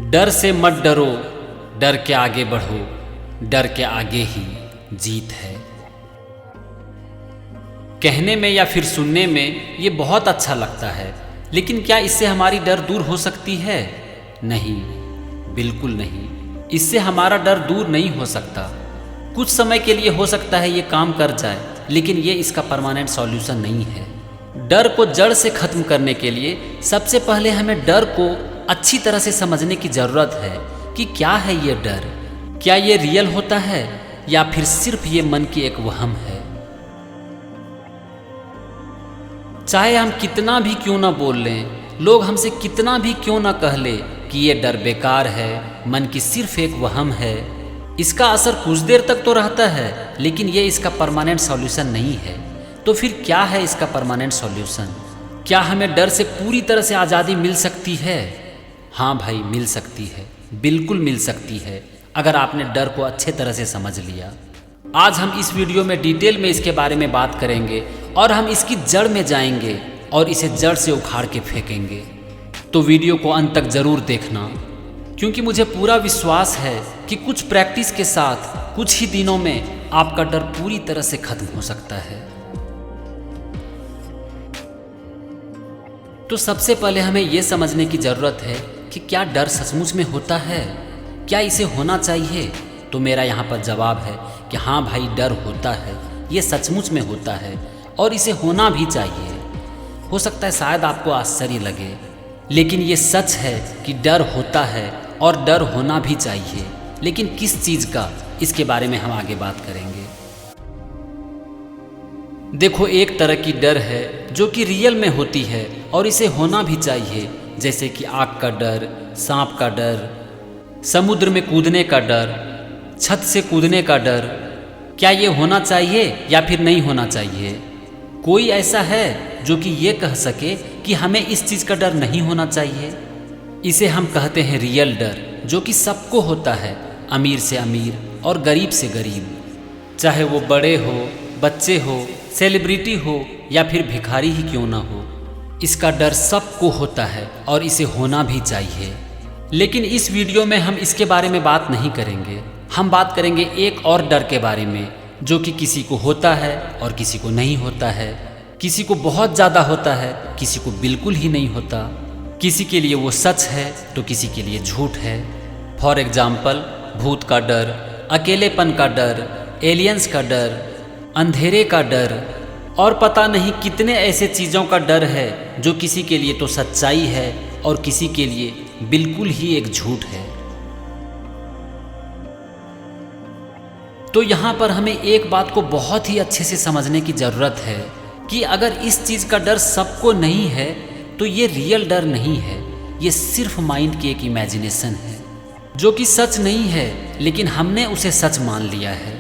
डर से मत डरो, डर के आगे बढ़ो, डर के आगे ही जीत है। कहने में या फिर सुनने में ये बहुत अच्छा लगता है, लेकिन क्या इससे हमारी डर दूर हो सकती है? नहीं, बिल्कुल नहीं। इससे हमारा डर दूर नहीं हो सकता। कुछ समय के लिए हो सकता है ये काम कर जाए, लेकिन ये इसका परमानेंट सॉल्यूशन नहीं है। डर को जड़ से खत्म करने के लिए सबसे पहले हमें डर को अच्छी तरह से समझने की ज़रूरत है कि क्या है ये डर। क्या ये रियल होता है या फिर सिर्फ ये मन की एक वहम है? चाहे हम कितना भी क्यों ना बोल लें, लोग हमसे कितना भी क्यों ना कह ले कि ये डर बेकार है, मन की सिर्फ एक वहम है, इसका असर कुछ देर तक तो रहता है, लेकिन ये इसका परमानेंट सॉल्यूशन नहीं है। तो फिर क्या है इसका परमानेंट सॉल्यूशन? क्या हमें डर से पूरी तरह से आज़ादी मिल सकती है? हाँ भाई, मिल सकती है, बिल्कुल मिल सकती है, अगर आपने डर को अच्छे तरह से समझ लिया। आज हम इस वीडियो में डिटेल में इसके बारे में बात करेंगे और हम इसकी जड़ में जाएंगे और इसे जड़ से उखाड़ के फेंकेंगे। तो वीडियो को अंत तक ज़रूर देखना, क्योंकि मुझे पूरा विश्वास है कि कुछ प्रैक्टिस के साथ कुछ ही दिनों में आपका डर पूरी तरह से खत्म हो सकता है। तो सबसे पहले हमें यह समझने की ज़रूरत है कि क्या डर सचमुच में होता है? क्या इसे होना चाहिए? तो मेरा यहाँ पर जवाब है कि हाँ भाई, डर होता है, ये सचमुच में होता है और इसे होना भी चाहिए। हो सकता है शायद आपको आश्चर्य लगे, लेकिन ये सच है कि डर होता है और डर होना भी चाहिए। लेकिन किस चीज़ का, इसके बारे में हम आगे बात करेंगे। देखो, एक तरह की डर है जो कि रियल में होती है और इसे होना भी चाहिए, जैसे कि आग का डर, सांप का डर, समुद्र में कूदने का डर, छत से कूदने का डर। क्या ये होना चाहिए या फिर नहीं होना चाहिए? कोई ऐसा है जो कि ये कह सके कि हमें इस चीज़ का डर नहीं होना चाहिए? इसे हम कहते हैं रियल डर, जो कि सबको होता है, अमीर से अमीर और गरीब से गरीब। चाहे वो बड़े हो, बच्चे हो, सेलिब्रिटी हो या फिर भिखारी ही क्यों ना हो, इसका डर सबको होता है और इसे होना भी चाहिए। लेकिन इस वीडियो में हम इसके बारे में बात नहीं करेंगे। हम बात करेंगे एक और डर के बारे में, जो कि किसी को होता है और किसी को नहीं होता है। किसी को बहुत ज़्यादा होता है, किसी को बिल्कुल ही नहीं होता। किसी के लिए वो सच है तो किसी के लिए झूठ है। फॉर एग्जाम्पल, भूत का डर, अकेलेपन का डर, एलियंस का डर, अंधेरे का डर और पता नहीं कितने ऐसे चीज़ों का डर है जो किसी के लिए तो सच्चाई है और किसी के लिए बिल्कुल ही एक झूठ है। तो यहाँ पर हमें एक बात को बहुत ही अच्छे से समझने की ज़रूरत है कि अगर इस चीज़ का डर सबको नहीं है तो ये रियल डर नहीं है, ये सिर्फ माइंड की एक इमेजिनेशन है, जो कि सच नहीं है, लेकिन हमने उसे सच मान लिया है।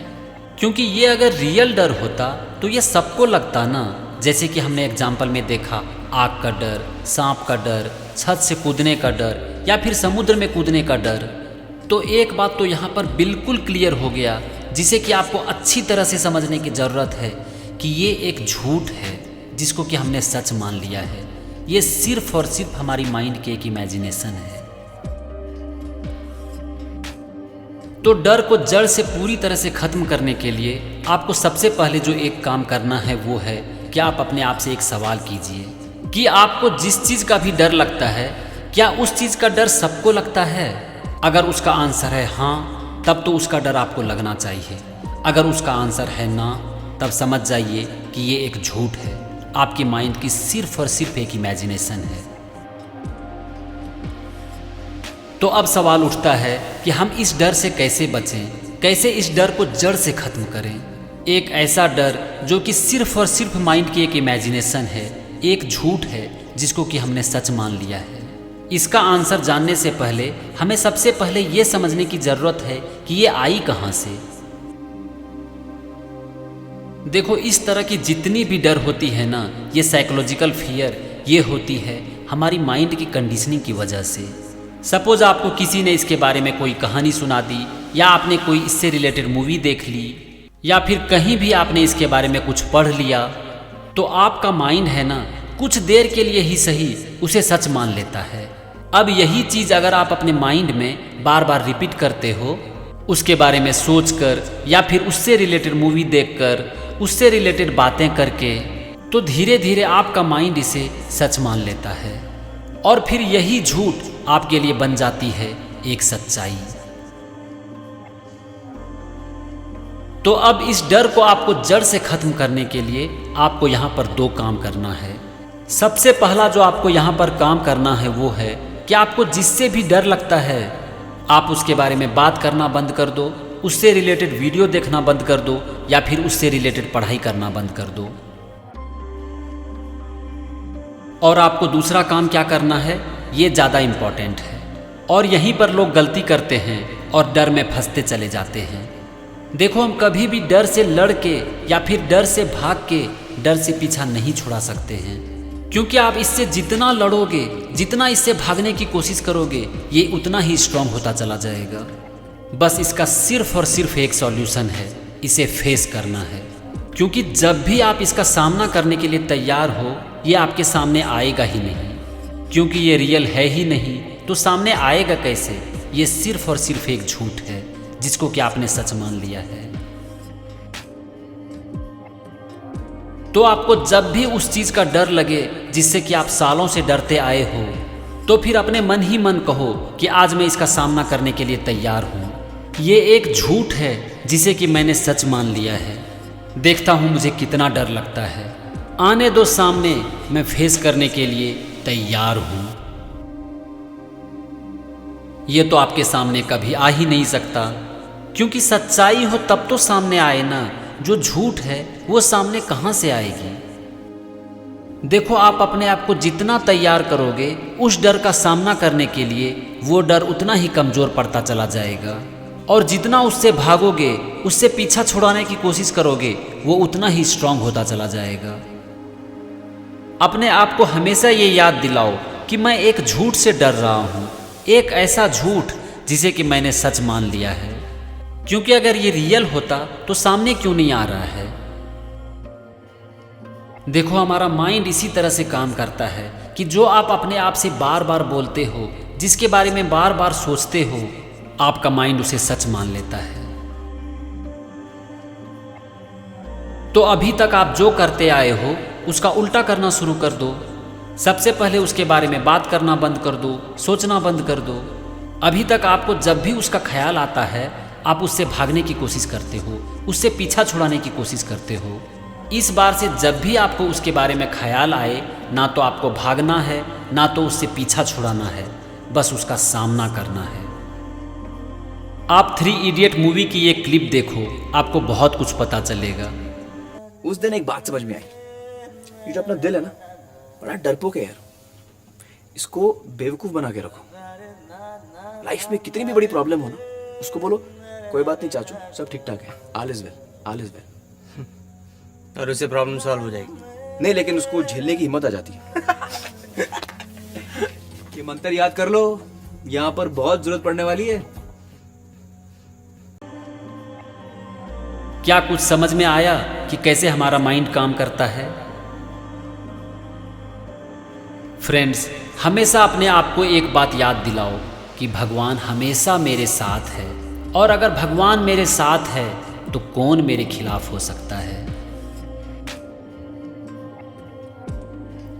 क्योंकि ये अगर रियल डर होता तो ये सबको लगता ना, जैसे कि हमने एग्जाम्पल में देखा, आग का डर, सांप का डर, छत से कूदने का डर या फिर समुद्र में कूदने का डर। तो एक बात तो यहाँ पर बिल्कुल क्लियर हो गया, जिसे कि आपको अच्छी तरह से समझने की ज़रूरत है कि ये एक झूठ है जिसको कि हमने सच मान लिया है। ये सिर्फ और सिर्फ हमारी माइंड की एक इमेजिनेशन है। तो डर को जड़ से पूरी तरह से ख़त्म करने के लिए आपको सबसे पहले जो एक काम करना है वो है कि आप अपने आप से एक सवाल कीजिए कि आपको जिस चीज़ का भी डर लगता है, क्या उस चीज़ का डर सबको लगता है? अगर उसका आंसर है हाँ, तब तो उसका डर आपको लगना चाहिए। अगर उसका आंसर है ना, तब समझ जाइए कि ये एक झूठ है, आपकी माइंड की सिर्फ और सिर्फ एक इमेजिनेशन है। तो अब सवाल उठता है कि हम इस डर से कैसे बचें, कैसे इस डर को जड़ से ख़त्म करें। एक ऐसा डर जो कि सिर्फ और सिर्फ माइंड की एक इमेजिनेशन है, एक झूठ है जिसको कि हमने सच मान लिया है। इसका आंसर जानने से पहले हमें सबसे पहले ये समझने की ज़रूरत है कि ये आई कहाँ से। देखो, इस तरह की जितनी भी डर होती है ना, ये साइकोलॉजिकल फियर, ये होती है हमारी माइंड की कंडीशनिंग की वजह से। सपोज आपको किसी ने इसके बारे में कोई कहानी सुना दी, या आपने कोई इससे रिलेटेड मूवी देख ली, या फिर कहीं भी आपने इसके बारे में कुछ पढ़ लिया, तो आपका माइंड है ना, कुछ देर के लिए ही सही उसे सच मान लेता है। अब यही चीज़ अगर आप अपने माइंड में बार बार रिपीट करते हो, उसके बारे में सोचकर या फिर उससे रिलेटेड मूवी देखकर, उससे रिलेटेड बातें करके, तो धीरे धीरे आपका माइंड इसे सच मान लेता है और फिर यही झूठ आपके लिए बन जाती है एक सच्चाई। तो अब इस डर को आपको जड़ से खत्म करने के लिए आपको यहाँ पर 2 काम करना है। सबसे पहला जो आपको यहाँ पर काम करना है वो है कि आपको जिससे भी डर लगता है आप उसके बारे में बात करना बंद कर दो, उससे रिलेटेड वीडियो देखना बंद कर दो या फिर उससे रिलेटेड पढ़ाई करना बंद कर दो। और आपको दूसरा काम क्या करना है, ये ज़्यादा इम्पॉर्टेंट है और यहीं पर लोग गलती करते हैं और डर में फंसते चले जाते हैं। देखो, हम कभी भी डर से लड़ के या फिर डर से भाग के डर से पीछा नहीं छुड़ा सकते हैं, क्योंकि आप इससे जितना लड़ोगे, जितना इससे भागने की कोशिश करोगे, ये उतना ही स्ट्रांग होता चला जाएगा। बस इसका सिर्फ और सिर्फ एक सॉल्यूशन है, इसे फेस करना है। क्योंकि जब भी आप इसका सामना करने के लिए तैयार हो, ये आपके सामने आएगा ही नहीं, क्योंकि ये रियल है ही नहीं, तो सामने आएगा कैसे? ये सिर्फ और सिर्फ एक झूठ है जिसको कि आपने सच मान लिया है। तो आपको जब भी उस चीज का डर लगे जिससे कि आप सालों से डरते आए हो, तो फिर अपने मन ही मन कहो कि आज मैं इसका सामना करने के लिए तैयार हूं। ये एक झूठ है जिसे कि मैंने सच मान लिया है। देखता हूं मुझे कितना डर लगता है, आने दो सामने, मैं फेस करने के लिए तैयार हूं। ये तो आपके सामने कभी आ ही नहीं सकता, क्योंकि सच्चाई हो तब तो सामने आए ना। जो झूठ है वो सामने कहां से आएगी? देखो, आप अपने आप को जितना तैयार करोगे उस डर का सामना करने के लिए, वो डर उतना ही कमजोर पड़ता चला जाएगा और जितना उससे भागोगे, उससे पीछा छुड़ाने की कोशिश करोगे, वो उतना ही स्ट्रांग होता चला जाएगा। अपने आप को हमेशा ये याद दिलाओ कि मैं एक झूठ से डर रहा हूं, एक ऐसा झूठ जिसे कि मैंने सच मान लिया है। क्योंकि अगर ये रियल होता तो सामने क्यों नहीं आ रहा है? देखो, हमारा माइंड इसी तरह से काम करता है कि जो आप अपने आप से बार बार बोलते हो, जिसके बारे में बार बार सोचते हो, आपका माइंड उसे सच मान लेता है। तो अभी तक आप जो करते आए हो उसका उल्टा करना शुरू कर दो। सबसे पहले उसके बारे में बात करना बंद कर दो, सोचना बंद कर दो। अभी तक आपको जब भी उसका ख्याल आता है, आप उससे भागने की कोशिश करते हो, उससे पीछा छुड़ाने की कोशिश करते हो। इस बार से जब भी आपको उसके बारे में ख्याल आए, ना तो आपको भागना है, ना तो उससे पीछा छुड़ाना है, बस उसका सामना करना है। आप 3 इडियट मूवी की ये क्लिप देखो, आपको बहुत कुछ पता चलेगा। उस दिन एक बात समझ में आई, ये जो अपना दिल है ना, बड़ा डरपोक है यार। इसको बेवकूफ बना के रखो। लाइफ में कितनी भी बड़ी प्रॉब्लम हो ना, उसको बोलो कोई बात नहीं चाचू, सब ठीक ठाक है, all is well, all is well, और उससे प्रॉब्लम सॉल्व हो जाएगी। नहीं, लेकिन उसको झेलने की हिम्मत आ जाती है। ये मंत्र याद कर लो, यहाँ पर बहुत जरूरत पड़ने वाली है। क्या कुछ समझ में आया कि कैसे हमारा माइंड काम करता है? फ्रेंड्स, हमेशा अपने आप को एक बात याद दिलाओ कि भगवान हमेशा मेरे साथ है, और अगर भगवान मेरे साथ है तो कौन मेरे खिलाफ हो सकता है?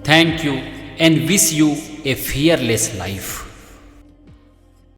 Thank you and wish U A fearless life.